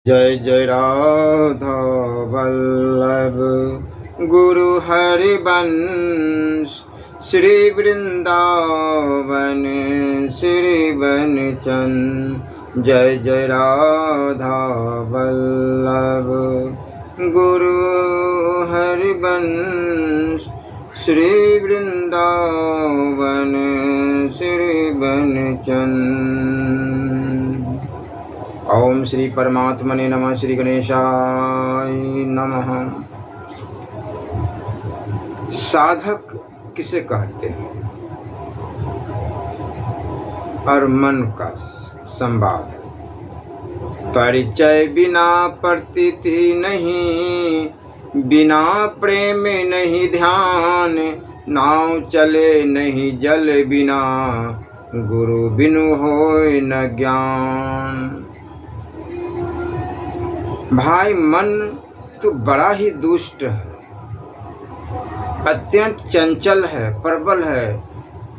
जय जय राधा वल्लभ गुरु हरिवंश श्री वृंदावन श्री वनचंद। जय जय राधा वल्लभ गुरु हरिवंश श्री वृंदावन श्री वनचंद। ओम श्री परमात्मने नमः। श्री गणेशाय नमः। साधक किसे कहते हैं और मन का संवाद। परिचय बिना प्रतीति नहीं, बिना प्रेम नहीं ध्यान, नाव चले नहीं जल बिना, गुरु बिनु होय न ज्ञान। भाई मन तो बड़ा ही दुष्ट है, अत्यंत चंचल है, प्रबल है,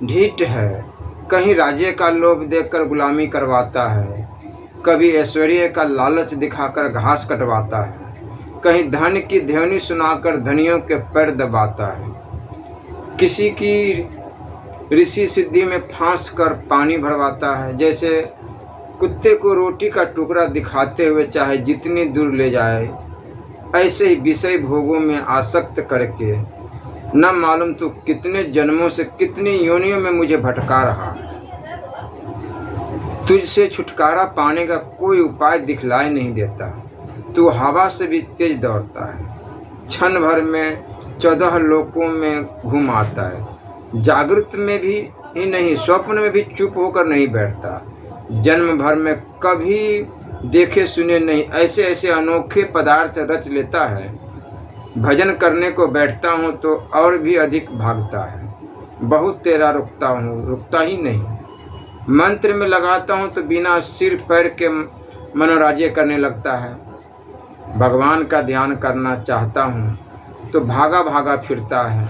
ढीठ है। कहीं राज्य का लोभ देखकर गुलामी करवाता है, कभी ऐश्वर्य का लालच दिखाकर घास कटवाता है, कहीं धन की ध्वनि सुनाकर धनियों के पैर दबाता है, किसी की ऋषि सिद्धि में फांस कर पानी भरवाता है। जैसे कुत्ते को रोटी का टुकड़ा दिखाते हुए चाहे जितनी दूर ले जाए, ऐसे ही विषय भोगों में आसक्त करके न मालूम तू कितने जन्मों से कितनी योनियों में मुझे भटका रहा। तुझसे छुटकारा पाने का कोई उपाय दिखलाई नहीं देता। तू हवा से भी तेज दौड़ता है, क्षण भर में 14 लोकों में घूम आता है। जागृत में भी ही नहीं, स्वप्न में भी चुप होकर नहीं बैठता। जन्म भर में कभी देखे सुने नहीं ऐसे ऐसे अनोखे पदार्थ रच लेता है। भजन करने को बैठता हूँ तो और भी अधिक भागता है। बहुत तेरा रुकता हूँ, रुकता ही नहीं। मंत्र में लगाता हूँ तो बिना सिर पैर के मनोराज्य करने लगता है। भगवान का ध्यान करना चाहता हूँ तो भागा भागा फिरता है।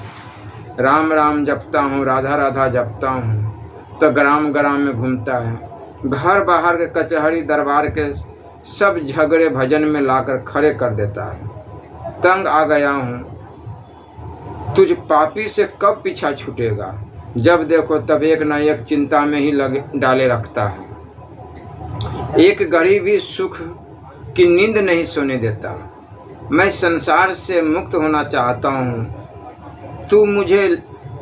राम राम जपता हूँ, राधा राधा जपता हूँ तो ग्राम ग्राम में घूमता है। घर बाहर के कचहरी दरबार के सब झगड़े भजन में लाकर खड़े कर देता है। तंग आ गया हूँ, तुझ पापी से कब पीछा छूटेगा। जब देखो तब एक न एक चिंता में ही लगे डाले रखता है। एक घड़ी भी सुख की नींद नहीं सोने देता। मैं संसार से मुक्त होना चाहता हूँ, तू मुझे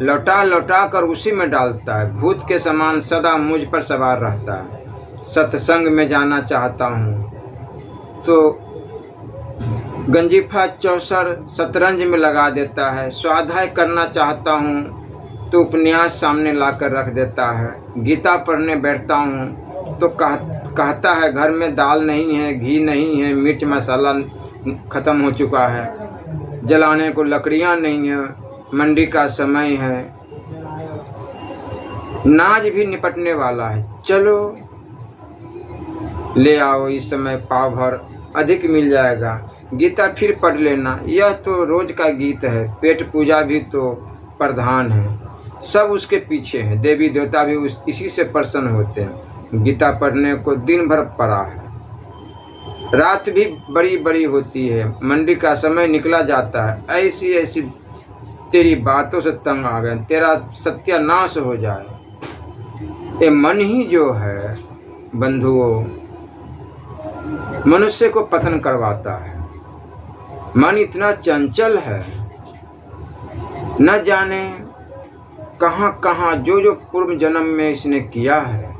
लौटा लौटा कर उसी में डालता है। भूत के समान सदा मुझ पर सवार रहता है। सत्संग में जाना चाहता हूँ तो गंजीफा चौसर शतरंज में लगा देता है। स्वाध्याय करना चाहता हूँ तो उपन्यास सामने लाकर रख देता है। गीता पढ़ने बैठता हूँ तो कहता है घर में दाल नहीं है, घी नहीं है, मिर्च मसाला ख़त्म हो चुका है, जलाने को लकड़ियाँ नहीं है, मंडी का समय है, नाज भी निपटने वाला है, चलो ले आओ, इस समय पाव भर अधिक मिल जाएगा, गीता फिर पढ़ लेना। यह तो रोज का गीत है। पेट पूजा भी तो प्रधान है, सब उसके पीछे हैं। देवी देवता भी इसी से प्रसन्न होते हैं। गीता पढ़ने को दिन भर पड़ा है, रात भी बड़ी बड़ी होती है, मंडी का समय निकला जाता है। ऐसी ऐसी तेरी बातों से तंग आ गए, तेरा सत्यानाश हो जाए। ये मन ही जो है बंधुओं, मनुष्य को पतन करवाता है। मन इतना चंचल है, न जाने कहाँ कहाँ जो जो पूर्व जन्म में इसने किया है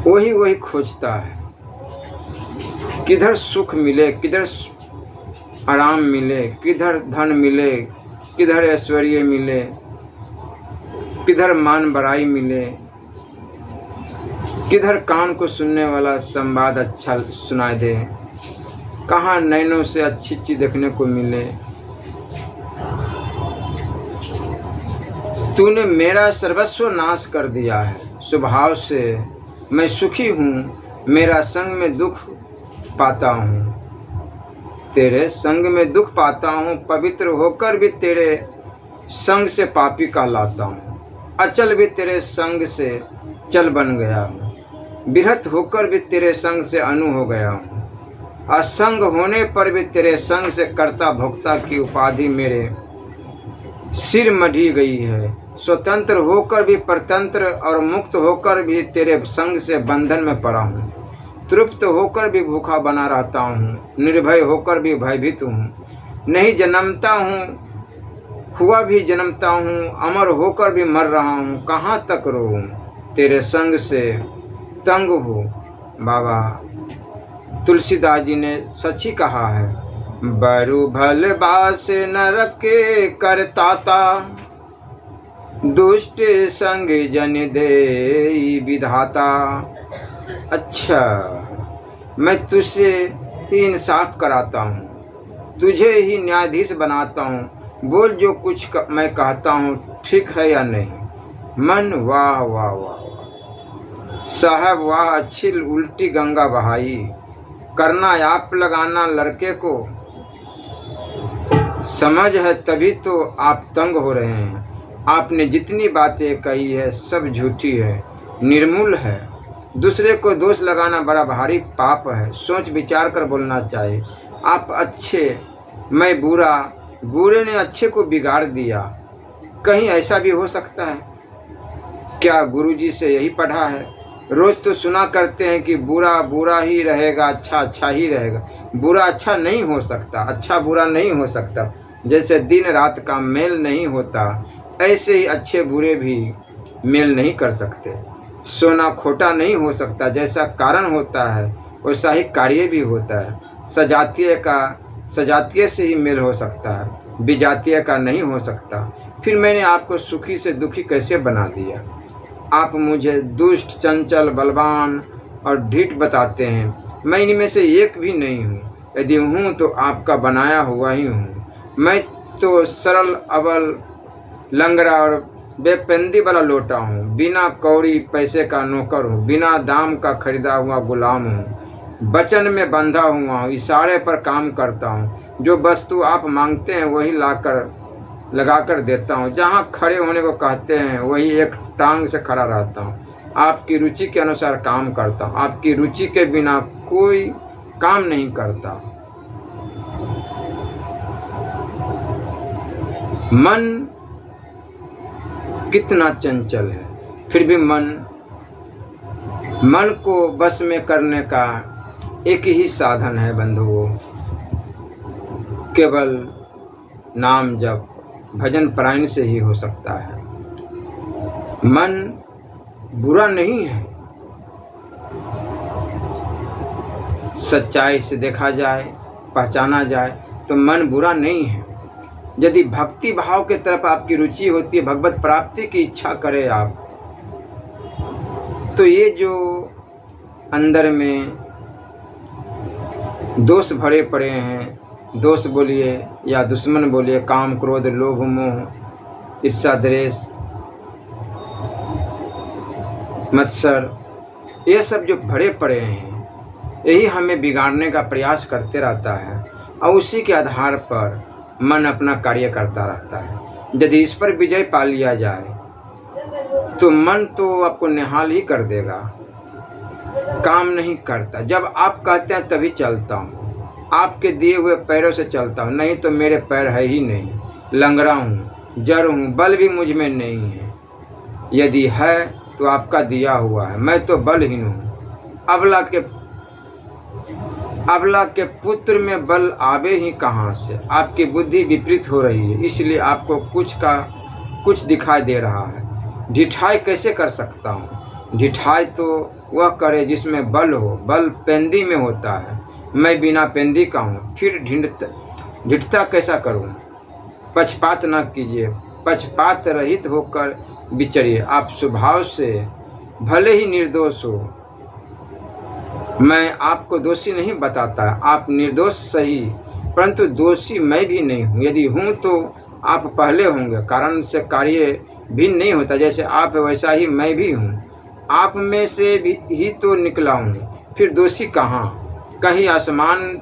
वही वही खोजता है। किधर सुख मिले, किधर आराम मिले, किधर धन मिले, किधर ऐश्वर्य मिले, किधर मान बड़ाई मिले, किधर कान को सुनने वाला संवाद अच्छा सुनाई दे, कहाँ नैनों से अच्छी चीज देखने को मिले। तूने मेरा सर्वस्व नाश कर दिया है। स्वभाव से मैं सुखी हूँ, मेरा संग में दुख पाता हूँ। तेरे संग में दुख पाता हूँ, पवित्र होकर भी तेरे संग से पापी कहलाता हूँ। अचल भी तेरे संग से चल बन गया हूँ। विरत होकर भी तेरे संग से अनु हो गया हूँ। असंग होने पर भी तेरे संग से कर्ता भोक्ता की उपाधि मेरे सिर मढ़ी गई है। स्वतंत्र होकर भी परतंत्र और मुक्त होकर भी तेरे संग से बंधन में पड़ा हूँ। तृप्त होकर भी भूखा बना रहता हूँ, निर्भय होकर भी भयभीत हूँ। नहीं जन्मता हूँ, हुआ भी जन्मता हूँ, अमर होकर भी मर रहा हूँ। कहाँ तक रोऊं, तेरे संग से तंग हो। बाबा तुलसीदास जी ने सच ही कहा है, बरु भल बास नरक के करताता, दुष्ट संग जन दे विधाता। अच्छा, मैं तुझसे ही इंसाफ कराता हूँ, तुझे ही न्यायाधीश बनाता हूँ। बोल जो कुछ मैं कहता हूँ ठीक है या नहीं। मन वाह वाह वाह साहब वाह, अच्छी उल्टी गंगा बहाई। करना आप लगाना लड़के को, समझ है तभी तो आप तंग हो रहे हैं। आपने जितनी बातें कही है सब झूठी है, निर्मूल है। दूसरे को दोष लगाना बड़ा भारी पाप है, सोच विचार कर बोलना चाहिए। आप अच्छे, मैं बुरा, बुरे ने अच्छे को बिगाड़ दिया। कहीं ऐसा भी हो सकता है क्या? गुरुजी से यही पढ़ा है। रोज तो सुना करते हैं कि बुरा बुरा ही रहेगा, अच्छा अच्छा ही रहेगा। बुरा अच्छा नहीं हो सकता, अच्छा बुरा नहीं हो सकता। जैसे दिन रात का मेल नहीं होता, ऐसे ही अच्छे बुरे भी मेल नहीं कर सकते। सोना खोटा नहीं हो सकता, जैसा कारण होता है वैसा ही कार्य भी होता है। सजातीय का सजातीय से ही मेल हो सकता है, विजातीय का नहीं हो सकता। फिर मैंने आपको सुखी से दुखी कैसे बना दिया? आप मुझे दुष्ट, चंचल, बलवान और ढीठ बताते हैं। मैं इनमें से एक भी नहीं हूँ। यदि हूँ तो आपका बनाया हुआ ही हूँ। मैं तो सरल, अबल, लंगड़ा और बेपंदी वाला लोटा हूँ। बिना कौड़ी पैसे का नौकर हूँ, बिना दाम का खरीदा हुआ गुलाम हूँ। वचन में बंधा हुआ हूँ, इशारे पर काम करता हूँ। जो वस्तु आप मांगते हैं वही लगाकर देता हूँ। जहाँ खड़े होने को कहते हैं वही एक टांग से खड़ा रहता हूँ। आपकी रुचि के अनुसार काम करता हूँ। आपकी रुचि के बिना कोई काम नहीं करता। मन कितना चंचल है, फिर भी मन को बस में करने का एक ही साधन है बंधुओं, केवल नाम जप, भजन पारायण से ही हो सकता है। मन बुरा नहीं है। सच्चाई से देखा जाए, पहचाना जाए तो मन बुरा नहीं है। यदि भक्ति भाव के तरफ आपकी रुचि होती है, भगवत प्राप्ति की इच्छा करे आप, तो ये जो अंदर में दोष भरे पड़े हैं, दोष बोलिए या दुश्मन बोलिए, काम, क्रोध, लोभ, मोह, ईर्ष्या, द्वेष, मत्सर, ये सब जो भरे पड़े हैं, यही हमें बिगाड़ने का प्रयास करते रहता है और उसी के आधार पर मन अपना कार्य करता रहता है। यदि इस पर विजय पा लिया जाए तो मन तो आपको निहाल ही कर देगा, काम नहीं करता। जब आप कहते हैं तभी चलता हूँ, आपके दिए हुए पैरों से चलता हूँ, नहीं तो मेरे पैर है ही नहीं। लंगड़ा हूँ, जड़ हूँ, बल भी मुझ में नहीं है। यदि है तो आपका दिया हुआ है, मैं तो बलहीन हूँ। अबला के पुत्र में बल आवे ही कहाँ से? आपकी बुद्धि विपरीत हो रही है, इसलिए आपको कुछ दिखाई दे रहा है। ढिठाई कैसे कर सकता हूँ? ढिठाई तो वह करे जिसमें बल हो। बल पेंदी में होता है, मैं बिना पेंदी का हूँ, फिर ढिठता कैसा करूँ? पक्षपात न कीजिए, पक्षपात रहित होकर विचरिए। आप स्वभाव से भले ही निर्दोष हो, मैं आपको दोषी नहीं बताता, आप निर्दोष सही, परंतु दोषी मैं भी नहीं हूँ। यदि हूँ तो आप पहले होंगे, कारण से कार्य भिन्न नहीं होता। जैसे आप वैसा ही मैं भी हूँ, आप में से भी ही तो निकला हूँ, फिर दोषी कहाँ? कहीं आसमान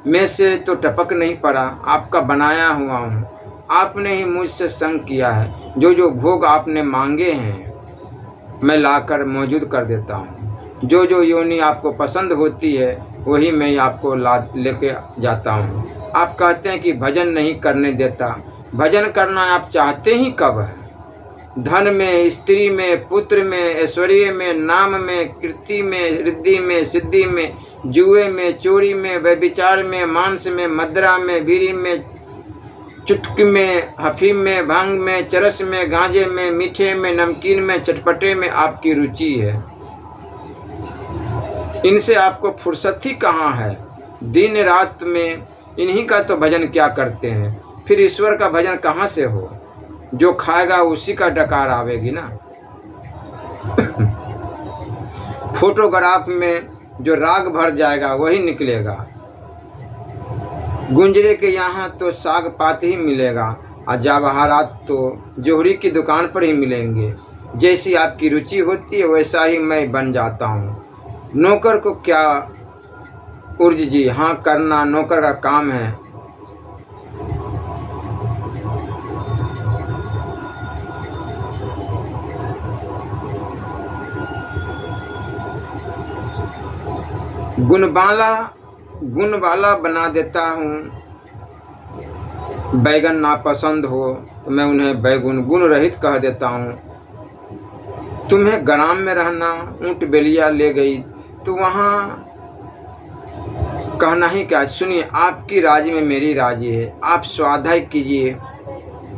में से तो टपक नहीं पड़ा, आपका बनाया हुआ हूँ। आपने ही मुझसे संग किया है। जो जो भोग आपने मांगे हैं मैं लाकर मौजूद कर देता हूँ। जो जो योनि आपको पसंद होती है वही मैं आपको लेके जाता हूँ। आप कहते हैं कि भजन नहीं करने देता। भजन करना आप चाहते ही कब है? धन में, स्त्री में, पुत्र में, ऐश्वर्य में, नाम में, कीर्ति में, रिद्धि में, सिद्धि में, जुए में, चोरी में, व्यभिचार में, मांस में, मदिरा में, बीड़ी में, चुटकी में, हफीम में, भांग में, चरस में, गांजे में, मीठे में, नमकीन में, चटपटे में आपकी रुचि है। इनसे आपको फुर्सत ही कहाँ है? दिन रात में इन्हीं का तो भजन क्या करते हैं, फिर ईश्वर का भजन कहाँ से हो? जो खाएगा उसी का डकार आवेगी ना। फोटोग्राफ में जो राग भर जाएगा वही निकलेगा। गुंजरे के यहाँ तो साग पात ही मिलेगा और जवाहरात तो जोहरी की दुकान पर ही मिलेंगे। जैसी आपकी रुचि होती है वैसा ही मैं बन जाता हूँ। नौकर को क्या उर्ज जी, हाँ करना नौकर का काम है। गुण वाला बना देता हूँ। बैगन नापसंद हो तो मैं उन्हें बैगुन गुण रहित कह देता हूँ। तुम्हें ग्राम में रहना, ऊँट बेलिया ले गई तो वहाँ कहना ही क्या। सुनिए, आपकी राजी में मेरी राजी है। आप स्वाध्याय कीजिए,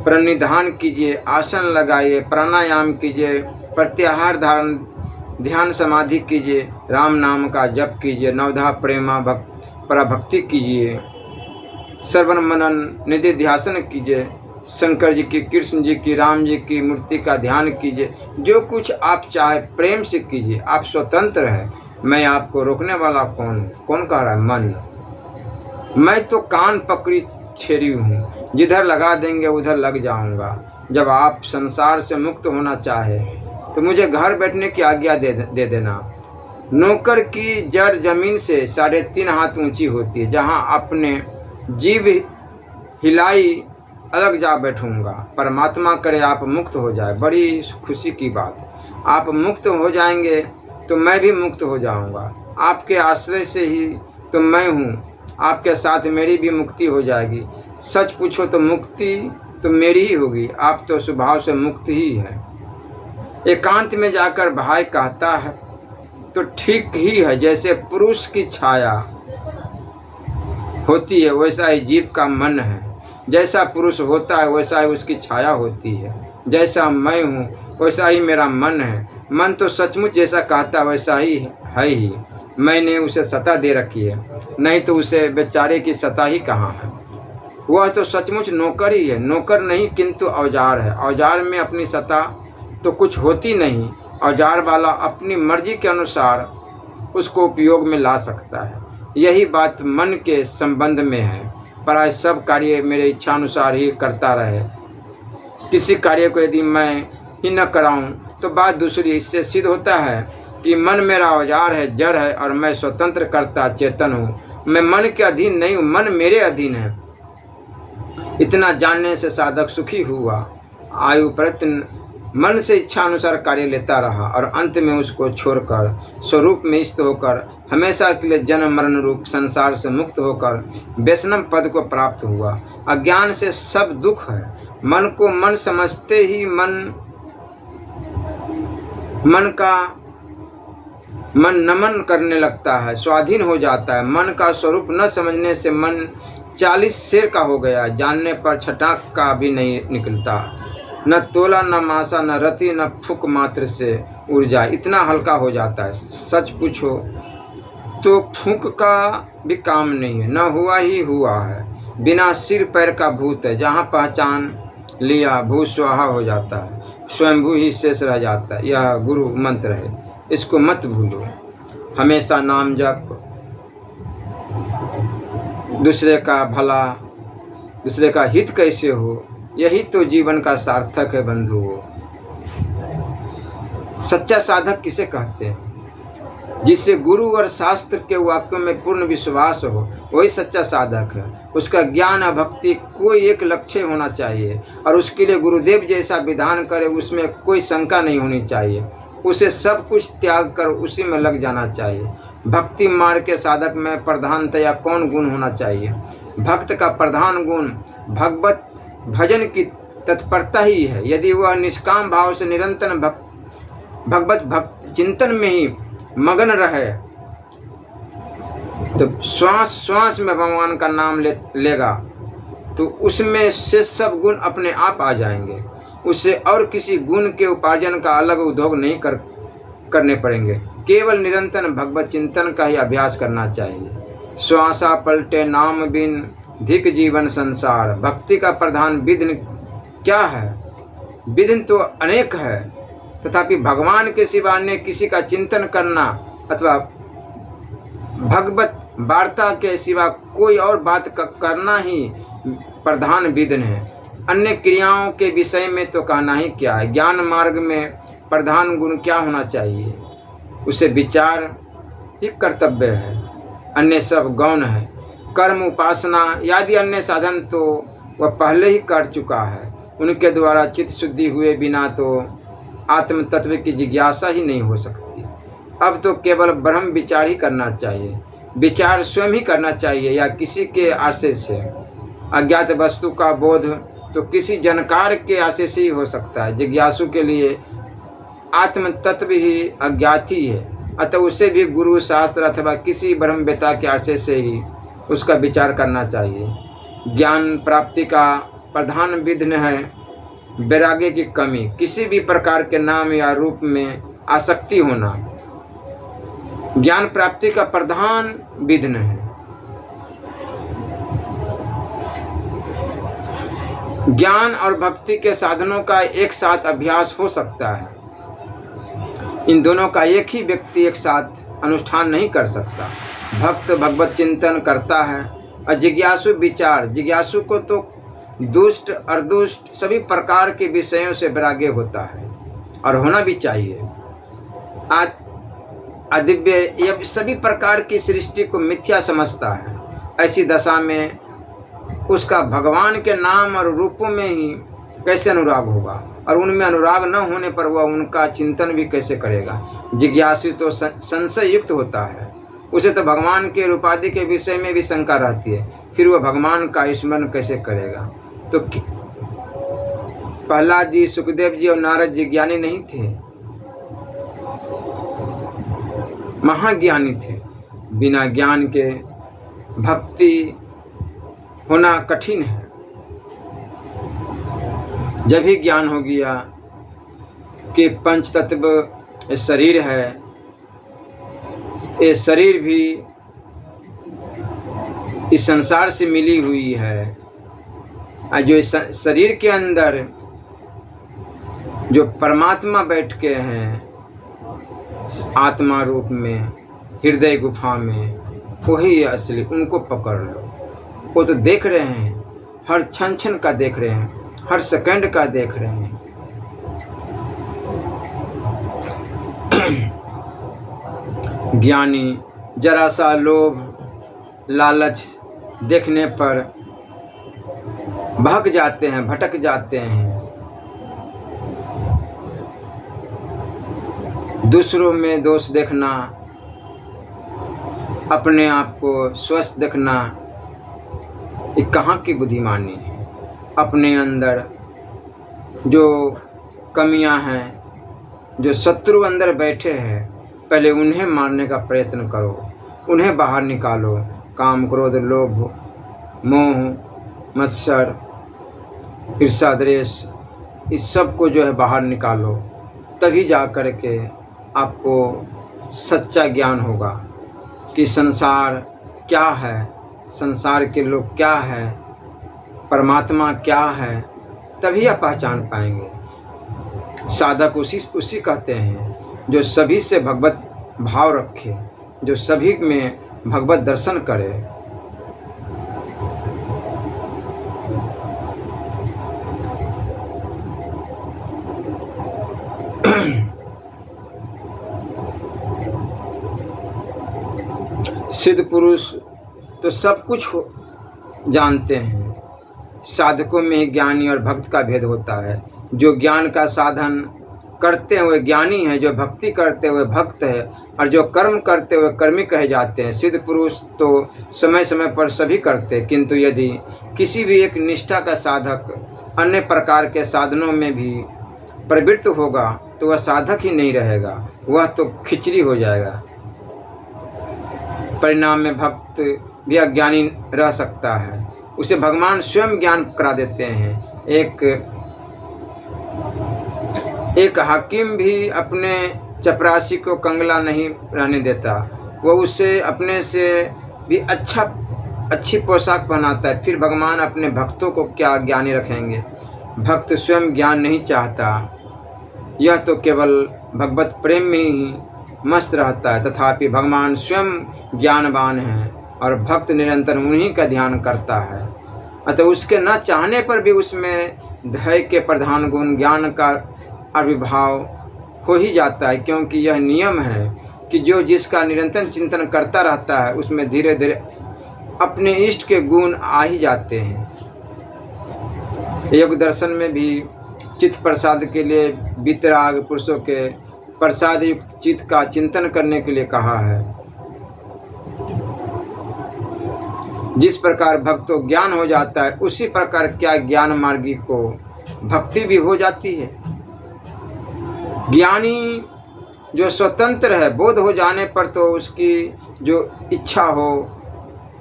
प्रणिधान कीजिए, आसन लगाइए, प्राणायाम कीजिए, प्रत्याहार धारण, ध्यान समाधि कीजिए, राम नाम का जप कीजिए, नवधा प्रेमा पराभक्ति कीजिए, श्रवण मनन निधि ध्यासन कीजिए, शंकर जी की, कृष्ण जी की, राम जी की मूर्ति का ध्यान कीजिए। जो कुछ आप चाहे प्रेम से कीजिए। आप स्वतंत्र हैं। मैं आपको रोकने वाला कौन कह रहा है? मन। मैं तो कान पकड़ी छेड़ी हूँ, जिधर लगा देंगे उधर लग जाऊंगा। जब आप संसार से मुक्त होना चाहे तो मुझे घर बैठने की आज्ञा दे देना। नौकर की जड़ जमीन से 3.5 हाथ ऊंची होती है। जहाँ अपने जीव हिलाई अलग जा बैठूंगा। परमात्मा करे आप मुक्त हो जाए, बड़ी खुशी की बात। आप मुक्त हो जाएंगे तो मैं भी मुक्त हो जाऊंगा। आपके आश्रय से ही तो मैं हूँ, आपके साथ मेरी भी मुक्ति हो जाएगी। सच पूछो तो मुक्ति तो मेरी ही होगी। आप तो स्वभाव से मुक्त ही है। एकांत में जाकर भाई कहता है तो ठीक ही है। जैसे पुरुष की छाया होती है वैसा ही जीव का मन है। जैसा पुरुष होता है वैसा ही उसकी छाया होती है। जैसा मैं हूँ वैसा ही मेरा मन है। मन तो सचमुच जैसा कहता है वैसा ही है ही। मैंने उसे सत्ता दे रखी है, नहीं तो उसे बेचारे की सत्ता ही कहाँ है। वह तो सचमुच नौकर ही है। नौकर नहीं किंतु औजार है। औजार में अपनी सत्ता तो कुछ होती नहीं। औजार वाला अपनी मर्जी के अनुसार उसको उपयोग में ला सकता है। यही बात मन के संबंध में है। पर सब कार्य मेरे इच्छानुसार ही करता रहे। किसी कार्य को यदि मैं ही न कराऊं तो बात दूसरी। इससे सिद्ध होता है कि मन मेरा औजार है, जड़ है, और मैं स्वतंत्र करता चेतन हूँ। मैं मन के अधीन नहीं हूँ, मन मेरे अधीन है। इतना जानने से साधक सुखी हुआ। आयु प्रयत्न मन से इच्छा अनुसार कार्य लेता रहा और अंत में उसको छोड़कर स्वरूप में स्थित होकर हमेशा के लिए जन्म मरण रूप संसार से मुक्त होकर वैष्णव पद को प्राप्त हुआ। अज्ञान से सब दुख है। मन को मन समझते ही मन नमन करने लगता है, स्वाधीन हो जाता है। मन का स्वरूप न समझने से मन 40 शेर का हो गया। जानने पर छटाक का भी नहीं निकलता। न तोला, न मासा, न रति, न फूक मात्र से ऊर्जा। इतना हल्का हो जाता है। सच पूछो तो फूक का भी काम नहीं है। न हुआ ही हुआ है। बिना सिर पैर का भूत है। जहाँ पहचान लिया भू स्वाहा हो जाता है। स्वयंभू ही शेष रह जाता है। यह गुरु मंत्र है, इसको मत भूलो। हमेशा नाम जप, दूसरे का भला, दूसरे का हित कैसे हो, यही तो जीवन का सार्थक है बंधुओं। सच्चा साधक किसे कहते हैं? जिससे गुरु और शास्त्र के वाक्यों में पूर्ण विश्वास हो, वही सच्चा साधक है। उसका ज्ञान और भक्ति कोई एक लक्ष्य होना चाहिए और उसके लिए गुरुदेव जैसा विधान करे, उसमें कोई शंका नहीं होनी चाहिए। उसे सब कुछ त्याग कर उसी में लग जाना चाहिए। भक्ति मार्ग के साधक में प्रधानतया कौन गुण होना चाहिए? भक्त का प्रधान गुण भगवत भजन की तत्परता ही है। यदि वह निष्काम भाव से निरंतर भगवत भक्त चिंतन में ही मगन रहे तो श्वास श्वास में भगवान का नाम लेगा तो उसमें से सब गुण अपने आप आ जाएंगे। उसे और किसी गुण के उपार्जन का अलग उद्योग नहीं करने पड़ेंगे। केवल निरंतर भगवत चिंतन का ही अभ्यास करना चाहिए। श्वासा पलटे नाम बिन धिक जीवन संसार। भक्ति का प्रधान विघ्न क्या है? विघ्न तो अनेक है, तथापि भगवान के सिवा अन्य किसी का चिंतन करना अथवा भगवत वार्ता के सिवा कोई और बात करना ही प्रधान विघ्न है। अन्य क्रियाओं के विषय में तो कहना ही क्या है। ज्ञान मार्ग में प्रधान गुण क्या होना चाहिए? उसे विचार ही कर्तव्य है, अन्य सब गौण है। कर्म उपासना आदि अन्य साधन तो वह पहले ही कर चुका है। उनके द्वारा चित्त शुद्धि हुए बिना तो आत्म तत्व की जिज्ञासा ही नहीं हो सकती। अब तो केवल ब्रह्म विचार ही करना चाहिए। विचार स्वयं ही करना चाहिए या किसी के आश्रय से। अज्ञात वस्तु का बोध तो किसी जानकार के आश्रय से ही हो सकता है। जिज्ञासु के लिए आत्म तत्व ही अज्ञात ही है, अतः उसे भी गुरु शास्त्र अथवा किसी ब्रह्मवेत्ता के आश्रय से ही उसका विचार करना चाहिए। ज्ञान प्राप्ति का प्रधान विघ्न है वैराग्य की कमी, किसी भी प्रकार के नाम या रूप में आसक्ति होना ज्ञान प्राप्ति का प्रधान विघ्न है। ज्ञान और भक्ति के साधनों का एक साथ अभ्यास हो सकता है। इन दोनों का एक ही व्यक्ति एक साथ अनुष्ठान नहीं कर सकता। भक्त भगवत चिंतन करता है और जिज्ञासु विचार। जिज्ञासु को तो दुष्ट और दुष्ट सभी प्रकार के विषयों से वैराग्य होता है और होना भी चाहिए। अदिव्य यह सभी प्रकार की सृष्टि को मिथ्या समझता है। ऐसी दशा में उसका भगवान के नाम और रूपों में ही कैसे अनुराग होगा, और उनमें अनुराग न होने पर वह उनका चिंतन भी कैसे करेगा। जिज्ञासु तो संशय युक्त होता है, उसे तो भगवान के रूपादि के विषय में भी शंका रहती है, फिर वह भगवान का स्मरण कैसे करेगा। तो प्रहलाद जी, सुखदेव जी और नारद जी ज्ञानी नहीं थे, महाज्ञानी थे। बिना ज्ञान के भक्ति होना कठिन है। जब ही ज्ञान हो गया कि पंच तत्व शरीर है, ये शरीर भी इस संसार से मिली हुई है, और जो इस शरीर के अंदर जो परमात्मा बैठ के हैं आत्मा रूप में हृदय गुफा में, वही असली। उनको पकड़ लो। वो तो देख रहे हैं, हर क्षण क्षण का देख रहे हैं, हर सेकंड का देख रहे हैं। ज्ञानी जरा सा लोभ लालच देखने पर भाग जाते हैं, भटक जाते हैं। दूसरों में दोष देखना, अपने आप को स्वस्थ देखना, ये कहाँ की बुद्धिमानी है। अपने अंदर जो कमियां हैं, जो शत्रु अंदर बैठे हैं, पहले उन्हें मारने का प्रयत्न करो, उन्हें बाहर निकालो। काम, क्रोध, लोभ, मोह, मत्सर, ईर्ष्या, द्वेष, इस सब को जो है बाहर निकालो। तभी जा कर के आपको सच्चा ज्ञान होगा कि संसार क्या है, संसार के लोग क्या है, परमात्मा क्या है। तभी आप पहचान पाएंगे। साधक उसी कहते हैं जो सभी से भगवत भाव रखे, जो सभी में भगवत दर्शन करे। सिद्ध पुरुष तो सब कुछ जानते हैं। साधकों में ज्ञानी और भक्त का भेद होता है। जो ज्ञान का साधन करते हुए ज्ञानी है, जो भक्ति करते हुए भक्त है, और जो कर्म करते हुए कर्मी कहे जाते हैं। सिद्ध पुरुष तो समय समय पर सभी करते, किंतु यदि किसी भी एक निष्ठा का साधक अन्य प्रकार के साधनों में भी प्रवृत्त होगा तो वह साधक ही नहीं रहेगा, वह तो खिचड़ी हो जाएगा। परिणाम में भक्त भी अज्ञानी रह सकता है, उसे भगवान स्वयं ज्ञान करा देते हैं। एक हाकिम भी अपने चपरासी को कंगला नहीं रहने देता, वह उसे अपने से भी अच्छी पोशाक पहनाता है, फिर भगवान अपने भक्तों को क्या ज्ञानी रखेंगे। भक्त स्वयं ज्ञान नहीं चाहता, यह तो केवल भगवत प्रेम में ही मस्त रहता है, तथापि भगवान स्वयं ज्ञानवान है और भक्त निरंतर उन्हीं का ध्यान करता है। अतः उसके न चाहने पर भी उसमें धैर्य के प्रधान गुण ज्ञान का आविर्भाव हो ही जाता है, क्योंकि यह नियम है कि जो जिसका निरंतर चिंतन करता रहता है उसमें धीरे धीरे अपने इष्ट के गुण आ ही जाते हैं। योग दर्शन में भी चित्त प्रसाद के लिए वितराग पुरुषों के प्रसाद युक्त चित्त का चिंतन करने के लिए कहा है। जिस प्रकार भक्त को ज्ञान हो जाता है, उसी प्रकार क्या ज्ञान मार्गी को भक्ति भी हो जाती है। ज्ञानी जो स्वतंत्र है, बोध हो जाने पर तो उसकी जो इच्छा हो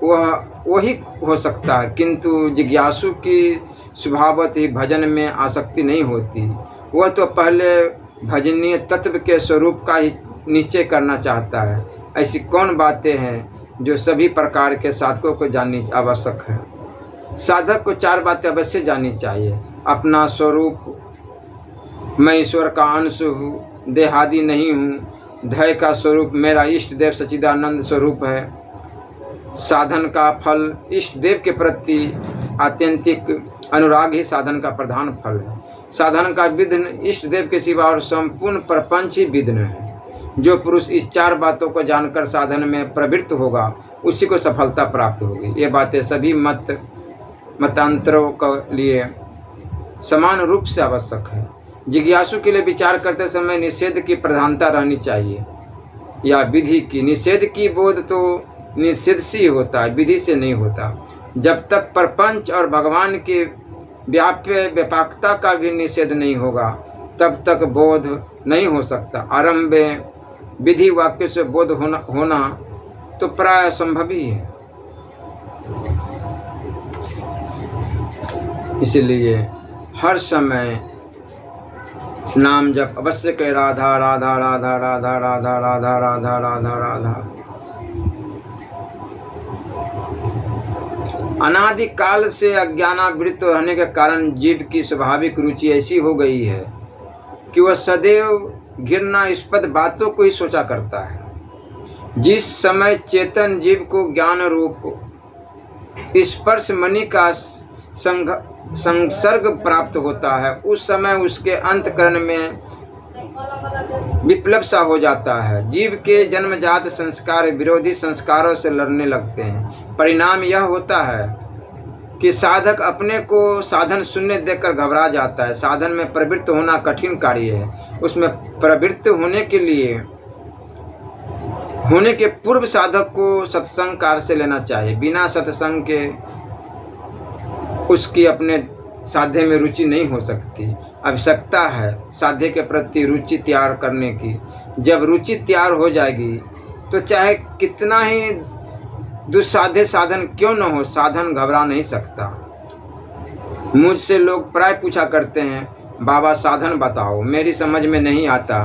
वही हो सकता है, किंतु जिज्ञासु की स्वभावत ही भजन में आसक्ति नहीं होती। वह तो पहले भजनीय तत्व के स्वरूप का ही निश्चय करना चाहता है। ऐसी कौन बातें हैं जो सभी प्रकार के साधकों को जाननी आवश्यक है। साधक को 4 बातें अवश्य जाननी चाहिए। अपना स्वरूप, मैं ईश्वर का अंश हूँ, देहादि नहीं हूँ। धैर्य का स्वरूप मेरा इष्ट देव सच्चिदानंद स्वरूप है। साधन का फल, इष्ट देव के प्रति आत्यंतिक अनुराग ही साधन का प्रधान फल है। साधन का विघ्न इष्ट देव के सिवा और संपूर्ण प्रपंच ही विघ्न है। जो पुरुष इस 4 बातों को जानकर साधन में प्रवृत्त होगा उसी को सफलता प्राप्त होगी। ये बातें सभी मतांतरों के लिए समान रूप से आवश्यक है। जिज्ञासु के लिए विचार करते समय निषेध की प्रधानता रहनी चाहिए या विधि की। निषेध की बोध तो निषेध से होता है, विधि से नहीं होता। जब तक प्रपंच और भगवान की व्यापकता का भी निषेध नहीं होगा तब तक बोध नहीं हो सकता। आरंभ में विधि वाक्य से बोध होना तो प्राय असंभव ही है। इसलिए हर समय नाम जप अवश्य कहे, राधा राधा राधा राधा राधा राधा राधा राधा राधा। अनादि काल से अज्ञानावृत रहने के कारण जीव की स्वाभाविक रुचि ऐसी हो गई है कि वह सदैव घृणास्पद बातों को ही सोचा करता है। जिस समय चेतन जीव को ज्ञान रूप स्पर्श मणि का संसर्ग प्राप्त होता है, उस समय उसके अंतःकरण में विप्लव सा हो जाता है। जीव के जन्मजात संस्कार विरोधी संस्कारों से लड़ने लगते हैं। परिणाम यह होता है कि साधक अपने को साधन शून्य देखकर घबरा जाता है। साधन में प्रवृत्त होना कठिन कार्य है। उसमें प्रवृत्त होने के पूर्व साधक को सत्संग कार्य से लेना चाहिए। बिना सत्संग के उसकी अपने साध्य में रुचि नहीं हो सकती। आवश्यकता है साध्य के प्रति रुचि तैयार करने की। जब रुचि तैयार हो जाएगी तो चाहे कितना ही दुस्साध्य साधन क्यों न हो, साधन घबरा नहीं सकता। मुझसे लोग प्राय पूछा करते हैं, बाबा साधन बताओ। मेरी समझ में नहीं आता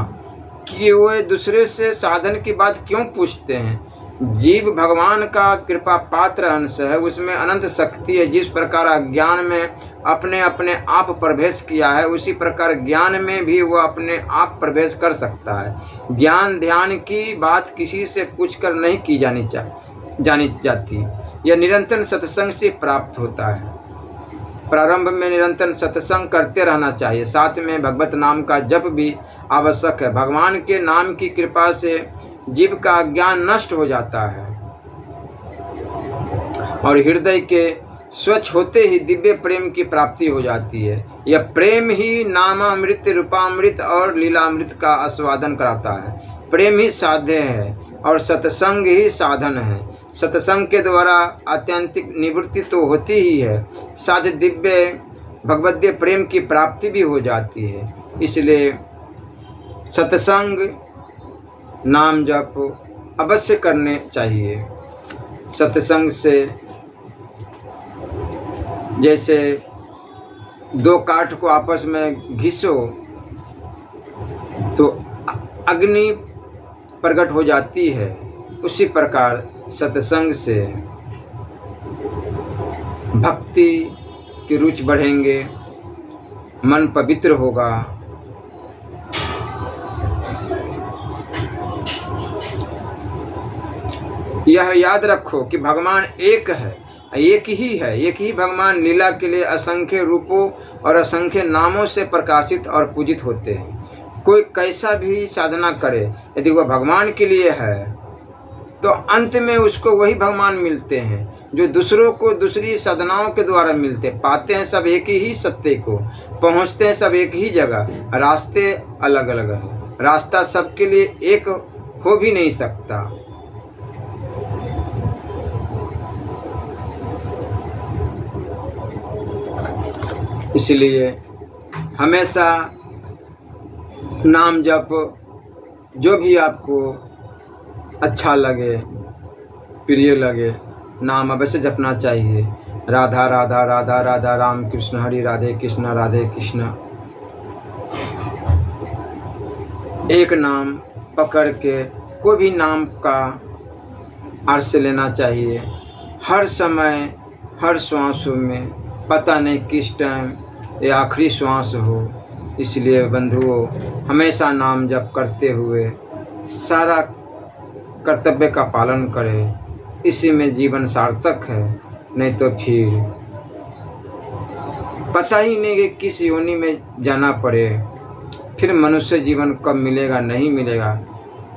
कि वे दूसरे से साधन की बात क्यों पूछते हैं। जीव भगवान का कृपा पात्र अंश है, उसमें अनंत शक्ति है। जिस प्रकार अज्ञान में अपने अपने आप प्रवेश किया है, उसी प्रकार ज्ञान में भी वह अपने आप प्रवेश कर सकता है। ज्ञान ध्यान की बात किसी से पूछकर नहीं की जानी जाती। यह निरंतर सत्संग से प्राप्त होता है। प्रारंभ में निरंतर सत्संग करते रहना चाहिए। साथ में भगवत नाम का जप भी आवश्यक है। भगवान के नाम की कृपा से जीव का ज्ञान नष्ट हो जाता है और हृदय के स्वच्छ होते ही दिव्य प्रेम की प्राप्ति हो जाती है। यह प्रेम ही नामामृत, रूपामृत और लीलामृत का आस्वादन कराता है। प्रेम ही साध्य है और सत्संग ही साधन है। सत्संग के द्वारा आत्यंतिक निवृत्ति तो होती ही है, साथ दिव्य भगवद्य प्रेम की प्राप्ति भी हो जाती है। इसलिए सत्संग, नाम जप अवश्य करने चाहिए। सत्संग से जैसे दो काठ को आपस में घिसो तो अग्नि प्रकट हो जाती है, उसी प्रकार सत्संग से भक्ति की रुचि बढ़ेंगे, मन पवित्र होगा। यह याद रखो कि भगवान एक है, एक ही भगवान लीला के लिए असंख्य रूपों और असंख्य नामों से प्रकाशित और पूजित होते हैं। कोई कैसा भी साधना करे, यदि वह भगवान के लिए है तो अंत में उसको वही भगवान मिलते हैं जो दूसरों को दूसरी साधनाओं के द्वारा मिलते। पाते हैं सब एक ही सत्य को, पहुंचते हैं सब एक ही जगह, रास्ते अलग अलग हैं। रास्ता सबके लिए एक हो भी नहीं सकता। इसलिए हमेशा नाम जप, जो भी आपको अच्छा लगे, प्रिय लगे, नाम अवश्य जपना चाहिए। राधा राधा राधा राधा, राम कृष्ण हरि राधे कृष्ण। एक नाम पकड़ के कोई भी नाम का अर्थ लेना चाहिए। हर समय हर श्वासों में पता नहीं किस टाइम ये आखिरी श्वास हो। इसलिए बंधुओं, हमेशा नाम जप करते हुए सारा कर्तव्य का पालन करें। इसी में जीवन सार्थक है। नहीं तो फिर पता ही नहीं कि किस योनि में जाना पड़े, फिर मनुष्य जीवन कब मिलेगा नहीं मिलेगा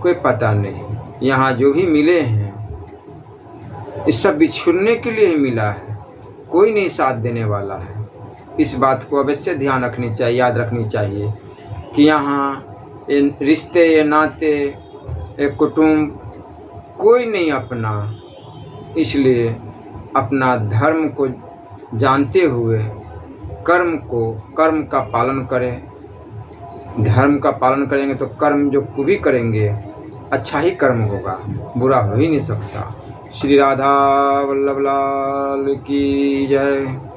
कोई पता नहीं। यहाँ जो भी मिले हैं इस सब बिछुड़ने के लिए ही मिला है, कोई नहीं साथ देने वाला है। इस बात को अवश्य ध्यान रखनी चाहिए, याद रखनी चाहिए कि यहाँ ये रिश्ते, ये नाते, एक कुटुंब कोई नहीं अपना। इसलिए अपना धर्म को जानते हुए कर्म का पालन करें। धर्म का पालन करेंगे तो कर्म जो भी करेंगे अच्छा ही कर्म होगा, बुरा हो ही नहीं सकता। श्री राधा वल्लभ लाल की जय।